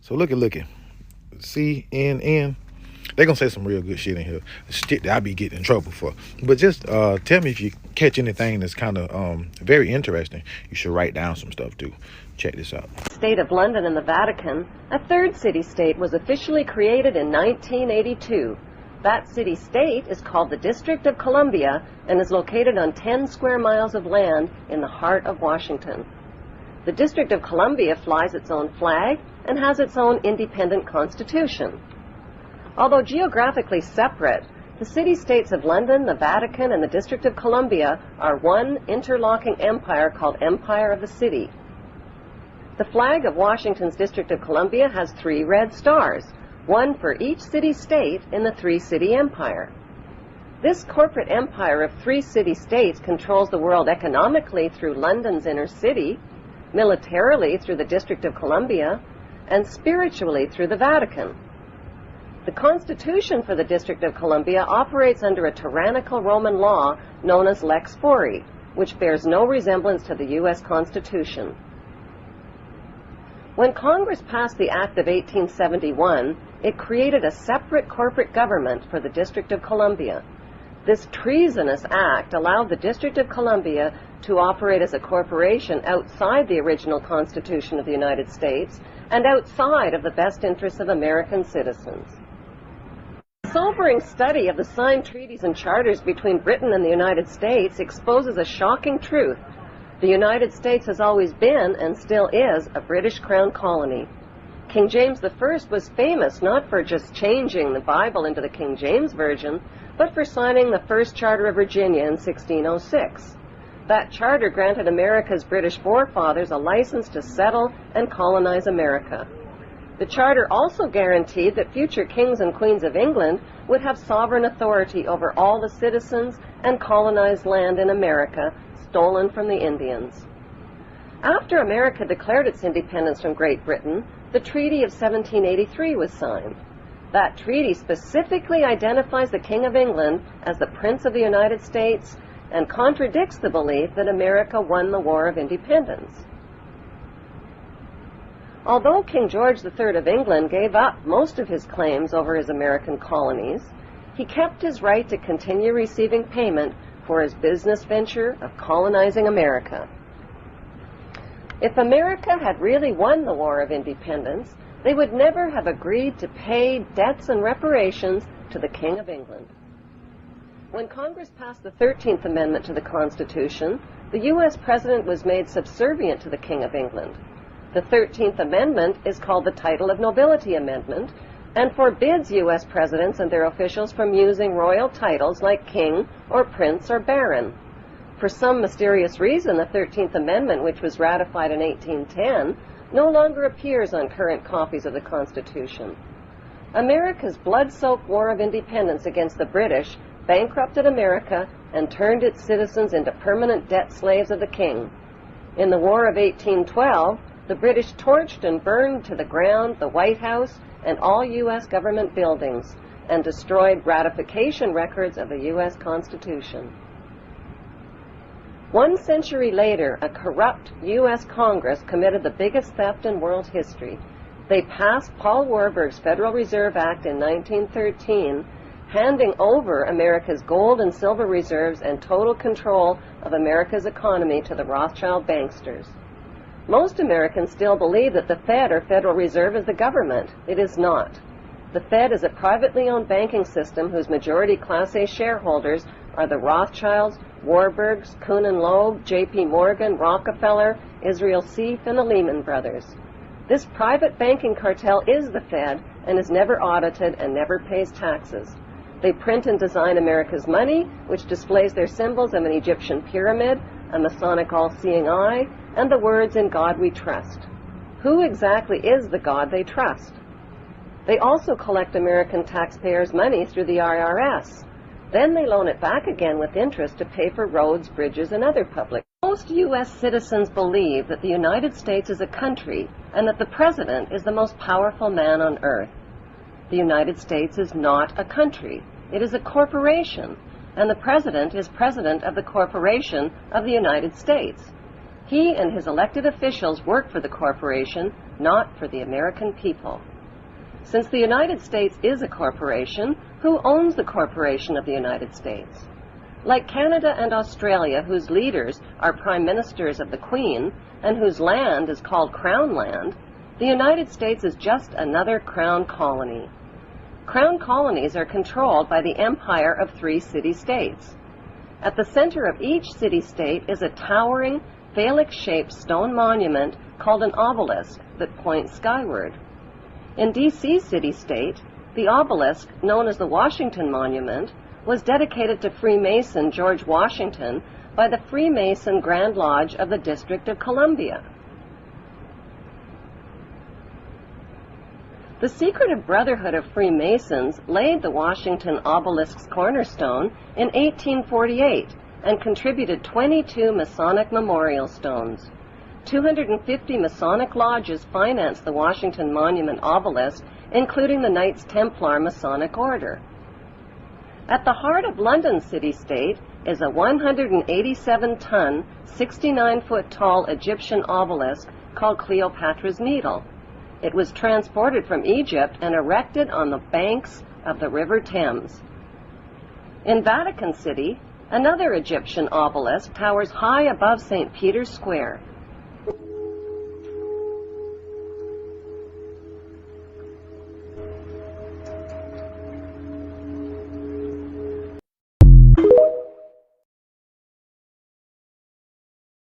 So look it. CNN. They're gonna say some real good shit in here. Shit that I be getting in trouble for. But just tell me if you catch anything that's kind of very interesting. You should write down some stuff too. Check this out. State of London and the Vatican, a third city-state was officially created in 1982. That city-state is called the District of Columbia and is located on 10 square miles of land in the heart of Washington. The District of Columbia flies its own flag and has its own independent constitution. Although geographically separate, the city-states of London, the Vatican, and the District of Columbia are one interlocking empire called Empire of the City. The flag of Washington's District of Columbia has 3 red stars, one for each city-state in the 3-city empire. This corporate empire of 3 city-states controls the world economically through London's inner city, militarily through the District of Columbia, and spiritually through the Vatican. The Constitution for the District of Columbia operates under a tyrannical Roman law known as Lex Fori, which bears no resemblance to the U.S. Constitution. When Congress passed the Act of 1871, it created a separate corporate government for the District of Columbia. This treasonous act allowed the District of Columbia to operate as a corporation outside the original Constitution of the United States and outside of the best interests of American citizens. A sobering study of the signed treaties and charters between Britain and the United States exposes a shocking truth. The United States has always been, and still is, a British Crown colony. King James I was famous not for just changing the Bible into the King James Version, but for signing the first Charter of Virginia in 1606. That charter granted America's British forefathers a license to settle and colonize America. The charter also guaranteed that future kings and queens of England would have sovereign authority over all the citizens and colonized land in America stolen from the Indians. After America declared its independence from Great Britain, the Treaty of 1783 was signed. That treaty specifically identifies the King of England as the Prince of the United States and contradicts the belief that America won the War of Independence. Although King George III of England gave up most of his claims over his American colonies, he kept his right to continue receiving payment for his business venture of colonizing America. If America had really won the War of Independence, they would never have agreed to pay debts and reparations to the King of England. When Congress passed the 13th Amendment to the Constitution, the U.S. President was made subservient to the King of England. The 13th Amendment is called the Title of Nobility Amendment and forbids U.S. presidents and their officials from using royal titles like king or prince or baron. For some mysterious reason, the 13th Amendment, which was ratified in 1810, no longer appears on current copies of the Constitution. America's blood-soaked War of Independence against the British bankrupted America and turned its citizens into permanent debt slaves of the king. In the War of 1812, the British torched and burned to the ground the White House and all U.S. government buildings and destroyed ratification records of the U.S. Constitution. 1 century later, a corrupt U.S. Congress committed the biggest theft in world history. They passed Paul Warburg's Federal Reserve Act in 1913, handing over America's gold and silver reserves and total control of America's economy to the Rothschild banksters. Most Americans still believe that the Fed, or Federal Reserve, is the government. It is not. The Fed is a privately owned banking system whose majority Class A shareholders are the Rothschilds, Warburgs, Kuhn and Loeb, J.P. Morgan, Rockefeller, Israel Seif, and the Lehman Brothers. This private banking cartel is the Fed and is never audited and never pays taxes. They print and design America's money, which displays their symbols of an Egyptian pyramid, a Masonic all-seeing eye, and the words, "In God we trust." Who exactly is the God they trust? They also collect American taxpayers' money through the IRS. Then they loan it back again with interest to pay for roads, bridges, and other public. Most U.S. citizens believe that the United States is a country and that the President is the most powerful man on earth. The United States is not a country. It is a corporation, and the President is President of the Corporation of the United States. He and his elected officials work for the corporation, not for the American people. Since the United States is a corporation, who owns the corporation of the United States? Like Canada and Australia, whose leaders are prime ministers of the Queen and whose land is called Crown Land, the United States is just another crown colony. Crown colonies are controlled by the empire of 3 city-states. At the center of each city-state is a towering, phallic-shaped stone monument called an obelisk that points skyward. In D.C. city-state, the obelisk, known as the Washington Monument, was dedicated to Freemason George Washington by the Freemason Grand Lodge of the District of Columbia. The secretive Brotherhood of Freemasons laid the Washington obelisk's cornerstone in 1848 and contributed 22 Masonic memorial stones. 250 Masonic lodges financed the Washington Monument obelisk, including the Knights Templar Masonic Order. At the heart of London city-state is a 187-ton, 69-foot-tall Egyptian obelisk called Cleopatra's Needle. It was transported from Egypt and erected on the banks of the River Thames. In Vatican City, another Egyptian obelisk towers high above St. Peter's Square,